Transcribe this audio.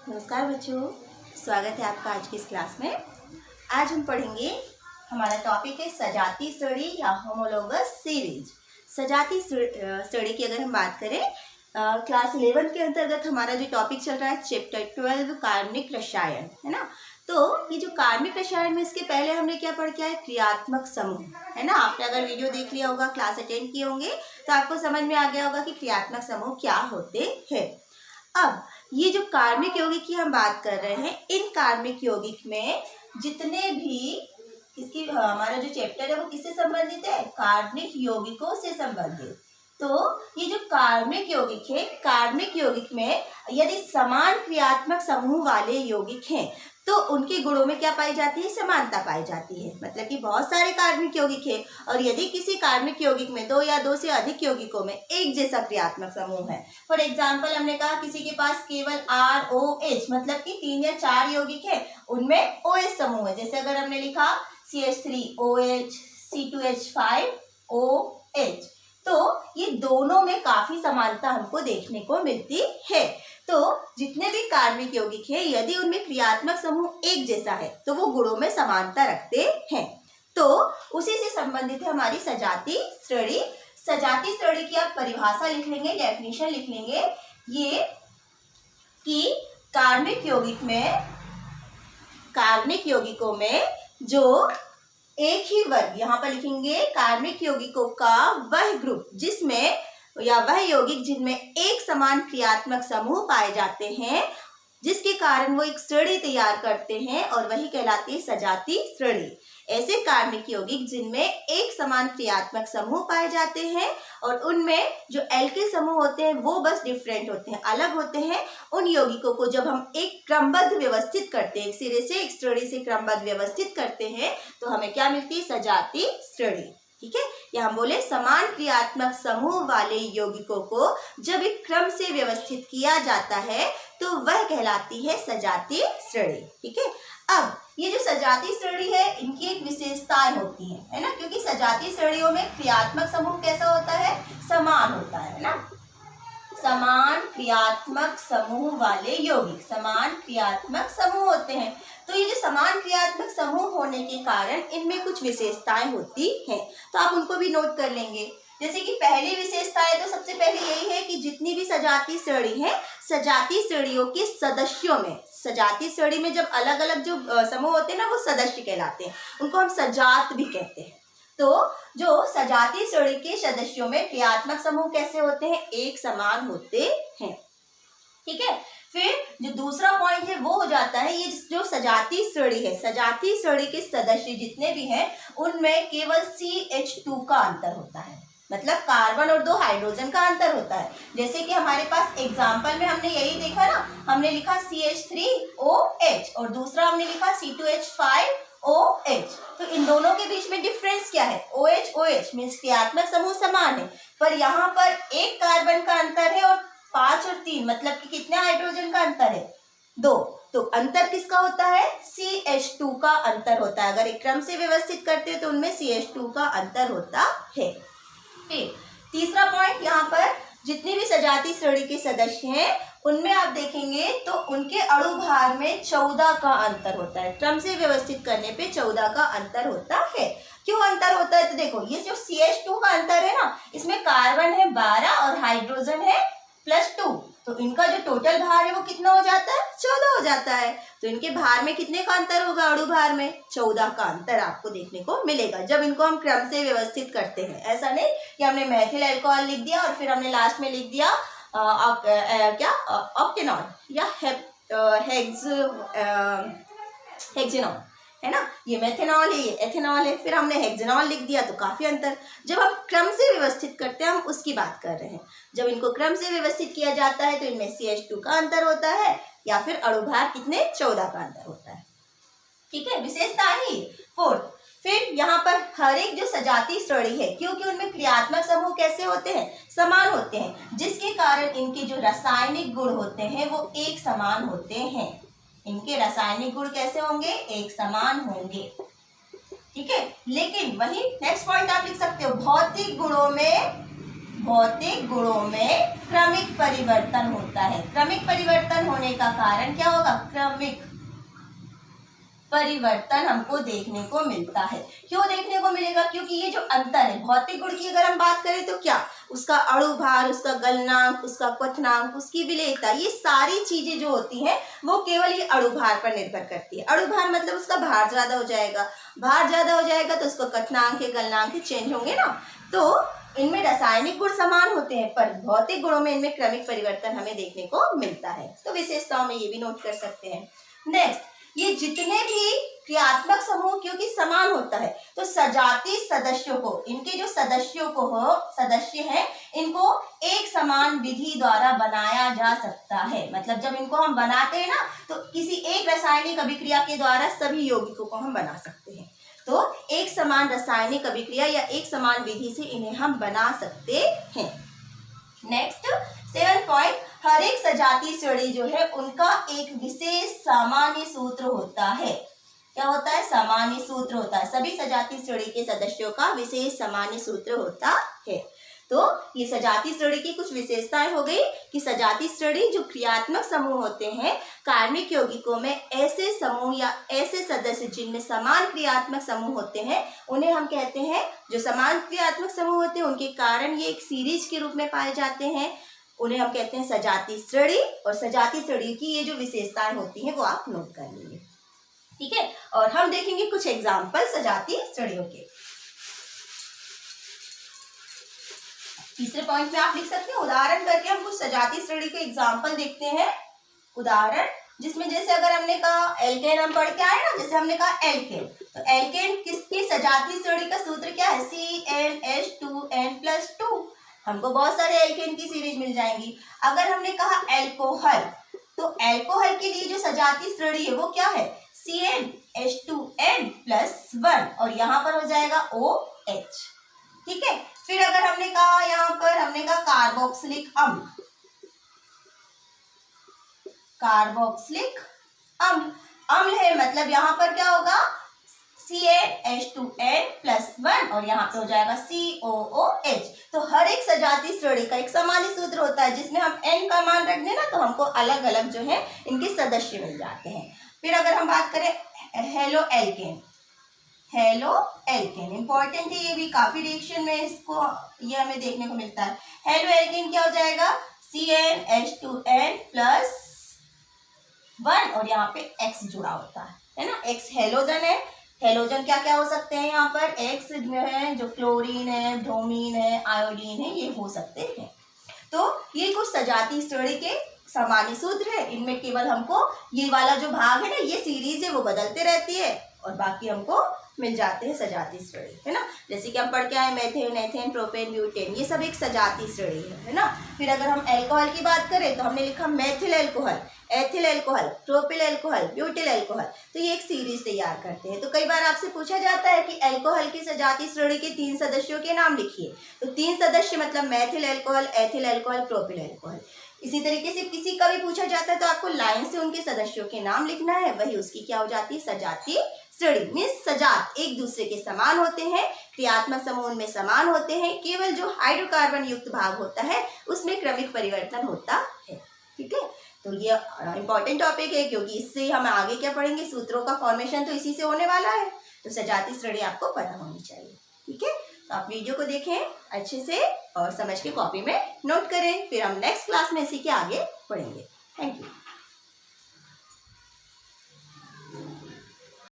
नमस्कार बच्चों, स्वागत है आपका आज की इस क्लास में। आज हम पढ़ेंगे, हमारा टॉपिक है सजाती श्रेणी या होमोलोगस सीरीज। सजाती श्रेणी की अगर हम बात करें, क्लास 11 के अंतर्गत हमारा जो टॉपिक चल रहा है चैप्टर 12 कार्बनिक रसायन, है ना। तो ये जो कार्बनिक रसायन में इसके पहले हमने क्या पढ़ किया है, क्रियात्मक समूह, है ना। आपने अगर वीडियो देख लिया होगा, क्लास अटेंड किए होंगे तो आपको समझ में आ गया होगा कि क्रियात्मक समूह क्या होते हैं। अब ये जो कार्बनिक यौगिक की हम बात कर रहे हैं, इन कार्बनिक यौगिक में जितने भी इसकी हमारा जो चैप्टर है वो किससे संबंधित है, कार्बनिक यौगिकों से संबंधित। तो ये जो कार्बनिक यौगिक है, कार्बनिक यौगिक में यदि समान क्रियात्मक समूह वाले यौगिक हैं तो उनके गुणों में क्या पाई जाती है, समानता पाई जाती है। मतलब कि बहुत सारे कार्बनिक यौगिक है और यदि किसी कार्बनिक यौगिक में दो या दो से अधिक यौगिकों में एक जैसा क्रियात्मक समूह है, फॉर एग्जाम्पल हमने कहा किसी के पास केवल ROH मतलब कि 3 या 4 यौगिक है, उनमें OH समूह है। जैसे अगर हमने लिखा CH3OH C2H5OH, तो ये दोनों में काफी समानता हमको देखने को मिलती है। तो जितने भी कार्बनिक यौगिक है, यदि उनमें क्रियात्मक समूह एक जैसा है तो वो गुणों में समानता रखते हैं। तो उसी से संबंधित है हमारी सजाती श्रेणी। सजाती श्रेणी की आप परिभाषा लिख लेंगे, डेफिनेशन लिख लेंगे, ये कि कार्बनिक यौगिकों में जो एक ही वर्ग, यहाँ पर लिखेंगे कार्बनिक यौगिकों का वह ग्रुप जिसमें या वह यौगिक जिनमें एक समान क्रियात्मक समूह पाए जाते हैं, जिसके कारण वो एक श्रेणी तैयार करते हैं और वही कहलाती है सजाती श्रेणी। ऐसे कार्बनिक यौगिक जिनमें एक समान क्रियात्मक समूह पाए जाते हैं और उनमें जो एल्किल समूह होते हैं वो बस डिफरेंट होते हैं, अलग होते हैं। उन यौगिकों को जब हम एक क्रमबद्ध व्यवस्थित करते हैं, एक सिरे से एक श्रेणी से क्रमबद्ध व्यवस्थित करते हैं तो हमें क्या मिलती है, सजाती श्रेणी। ठीक है, या हम बोले समान क्रियात्मक समूह वाले यौगिकों को जब एक क्रम से व्यवस्थित किया जाता है तो वह कहलाती है सजाती श्रेणी। ठीक है, अब ये जो सजाती श्रेणी है इनकी एक विशेषताएं होती है ना, क्योंकि सजाती श्रेणियों में क्रियात्मक समूह कैसा होता है, समान होता है ना। समान क्रियात्मक समूह वाले यौगिक समान क्रियात्मक समूह होते हैं। तो ये जो समान क्रियात्मक समूह होने के कारण इनमें कुछ विशेषताएं होती हैं, तो आप उनको भी नोट कर लेंगे। जैसे कि पहली विशेषताएं तो सबसे पहले यही है कि जितनी भी सजाती श्रेणी है, सजाती श्रेणियों के सदस्यों में, सजाती श्रेणी में जब अलग अलग जो समूह होते हैं ना वो सदस्य कहलाते हैं, उनको हम सजात भी कहते हैं। तो जो सजाती श्रेणी के सदस्यों में क्रियात्मक समूह कैसे होते हैं, एक समान होते हैं। ठीक है, फिर जो दूसरा पॉइंट है वो हो जाता है, ये जो सजाती श्रेणी है, सजाती श्रेणी के सदस्य जितने भी हैं उनमें केवल CH2 का अंतर होता है, मतलब कार्बन और 2 हाइड्रोजन का अंतर होता है। जैसे कि हमारे पास एग्जाम्पल में हमने यही देखा ना, हमने लिखा CH3OH और दूसरा हमने लिखा C2H5OH। तो इन दोनों के बीच में डिफरेंस क्या है, OH मीन्स क्रियात्मक समूह समान है, पर यहाँ पर एक कार्बन का अंतर है और 5 और 3 मतलब कि कितने हाइड्रोजन का अंतर है, 2। तो अंतर किसका होता है, CH2 का अंतर होता है। अगर एक क्रम से व्यवस्थित करते हैं तो उनमें CH2 का अंतर होता है। फिर तीसरा पॉइंट, यहाँ पर जितनी भी सजाती श्रेणी के सदस्य हैं उनमें आप देखेंगे तो उनके अणु भार में 14 का अंतर होता है। क्रम से व्यवस्थित करने पे 14 का अंतर होता है। क्यों अंतर होता है, तो देखो ये जो CH2 का अंतर है ना, इसमें कार्बन है 12 और हाइड्रोजन है +2, तो इनका जो टोटल भार है वो कितना हो जाता है, 14 हो जाता है। तो इनके भार में कितने का अंतर होगा, अणु भार में 14 का अंतर आपको देखने को मिलेगा जब इनको हम क्रम से व्यवस्थित करते हैं। ऐसा नहीं कि हमने मेथिल अल्कोहल लिख दिया और फिर हमने लास्ट में लिख दिया ऑक्टेनॉल या हेक्सेनॉल, है ना। ये मेथेनॉल है, ये एथेनॉल है, फिर हमने हेक्सेनॉल लिख दिया, तो काफी अंतर। जब हम क्रम से व्यवस्थित करते हैं हम उसकी बात कर रहे हैं। जब इनको क्रम से व्यवस्थित किया जाता है तो इनमें CH2 का अंतर होता है या फिर अणुभार कितने, 14 का अंतर होता है। ठीक है, विशेषता ही 4। फिर यहाँ पर हर एक जो सजाती श्रेणी है, क्योंकि उनमें क्रियात्मक समूह कैसे होते हैं, समान होते हैं, जिसके कारण इनके जो रासायनिक गुण होते हैं वो एक समान होते हैं। इनके रासायनिक गुण कैसे होंगे, एक समान होंगे। ठीक है, लेकिन वही नेक्स्ट पॉइंट आप लिख सकते हो, भौतिक गुणों में भौतिक गुणों में क्रमिक परिवर्तन होता है। क्रमिक परिवर्तन होने का कारण क्या होगा? क्रमिक परिवर्तन हमको देखने को मिलता है। क्यों देखने को मिलेगा? क्योंकि ये जो अंतर है भौतिक गुण की, अगर हम बात करें तो क्या, उसका अणु भार, उसका गलनांक, उसका क्वथनांक, उसकी विलेयता, ये सारी चीजें जो होती हैं वो केवल ये अणु भार पर निर्भर करती है। अणु भार मतलब उसका भार ज्यादा हो जाएगा, भार ज्यादा हो जाएगा तो उसका क्वथनांक है, गलनांक है, चेंज होंगे ना। तो इनमें रासायनिक गुण समान होते हैं पर भौतिक गुणों में इनमें क्रमिक परिवर्तन हमें देखने को मिलता है। तो विशेषताओं में ये भी नोट कर सकते हैं। नेक्स्ट, ये जितने भी क्रियात्मक समूह क्योंकि समान होता है तो सजातीय सदस्यों को, इनके जो सदस्य हैं इनको एक समान विधि द्वारा बनाया जा सकता है। मतलब जब इनको हम बनाते हैं ना तो किसी एक रासायनिक अभिक्रिया के द्वारा सभी यौगिकों को हम बना सकते हैं। तो एक समान रासायनिक अभिक्रिया या एक समान विधि से इन्हें हम बना सकते हैं। नेक्स्ट 7 पॉइंट, हर एक सजातीय श्रेणी जो है उनका एक विशेष सामान्य सूत्र होता है। क्या होता है? सामान्य सूत्र होता है। सभी सजातीय श्रेणी के सदस्यों का विशेष सामान्य सूत्र होता है। तो ये सजातीय श्रेणी की कुछ विशेषताएं हो गई कि सजातीय श्रेणी जो क्रियात्मक समूह होते हैं कार्मिक यौगिकों में, ऐसे समूह या ऐसे सदस्य जिनमें समान क्रियात्मक समूह होते हैं उन्हें हम कहते हैं, जो समान क्रियात्मक समूह होते हैं उनके कारण ये एक सीरीज के रूप में पाए जाते हैं, उन्हें हम कहते हैं सजातीय श्रेणी। और सजातीय श्रेणी की ये जो विशेषताएं होती हैं वो आप नोट कर लीजिए, ठीक है। और हम देखेंगे कुछ एग्जाम्पल सजातीय श्रेणियों के। तीसरे पॉइंट में आप लिख सकते हैं उदाहरण करके हम कुछ सजातीय श्रेणी के एग्जाम्पल देखते हैं। उदाहरण जिसमें जैसे अगर हमने कहा एल्केन हम पढ़ के आए ना, जैसे हमने कहा एल्केन, तो एल्केन किसकी सजातीय श्रेणी का सूत्र क्या है? CnH2n+2। हमको बहुत सारे एल्केन की सीरीज मिल जाएंगी। अगर हमने कहा एल्कोहल, तो एल्कोहल के लिए जो सजातीय श्रेणी है वो क्या है? CnH2n+1 और यहाँ पर हो जाएगा OH, ठीक है। फिर अगर हमने कहा यहाँ पर हमने कहा कार्बोक्सिलिक अम्ल, कार्बोक्सिलिक अम्ल है, मतलब यहाँ पर क्या होगा? CnH2n+1 और यहाँ पे हो जाएगा COOH। तो हर एक सजातीय श्रेणी का एक सामान्य सूत्र होता है जिसमें हम n का मान रख दें ना तो हमको अलग अलग जो है इनके सदस्य मिल जाते हैं। फिर अगर हम बात करें halo alkane, halo alkane important है, ये भी काफी रिएक्शन में इसको ये हमें देखने को मिलता है। हेलो एल्केन क्या हो जाएगा? CnH2n+1 और यहाँ पे X जुड़ा होता है ना, X हेलोजन है। हेलोजन क्या क्या हो सकते हैं यहाँ पर? X जो है जो क्लोरीन है, ब्रोमीन है, आयोडीन है, ये हो सकते हैं। तो ये कुछ सजातीय श्रेणी के सामान्य सूत्र है। इनमें केवल हमको ये वाला जो भाग है ना, ये सीरीज है वो बदलते रहती है और बाकी हमको मिल जाते हैं सजातीय श्रेणी, है ना। जैसे कि हम पढ़ के आए मेथेन, एथेन, प्रोपेन, ब्यूटेन, ये सब एक सजातीय श्रेणी है ना। फिर अगर हम अल्कोहल की बात करें तो हमने लिखा methyl alcohol, ethyl alcohol, propyl alcohol, butyl alcohol, तो ये एक सीरीज तैयार करते हैं। तो कई बार आपसे पूछा जाता है कि अल्कोहल की सजातीय श्रेणी के 3 सदस्यों के नाम लिखिए, तो 3 सदस्य मतलब methyl alcohol, ethyl alcohol, propyl alcohol. इसी तरीके से किसी का भी पूछा जाता है तो आपको लाइन से उनके सदस्यों के नाम लिखना है, वही उसकी क्या हो जाती है? सजातीय श्रेणी। मीन्स सजात एक दूसरे के समान होते हैं, क्रियात्मक समूह में समान होते हैं, केवल जो हाइड्रोकार्बन युक्त भाग होता है उसमें क्रमिक परिवर्तन होता है, ठीक है। तो ये इंपॉर्टेंट टॉपिक है क्योंकि इससे हम आगे क्या पढ़ेंगे, सूत्रों का फॉर्मेशन तो इसी से होने वाला है। तो सजातीय श्रेणी आपको पता होनी चाहिए, ठीक है। तो आप वीडियो को देखें अच्छे से और समझ के कॉपी में नोट करें, फिर हम नेक्स्ट क्लास में इसी के आगे पढ़ेंगे।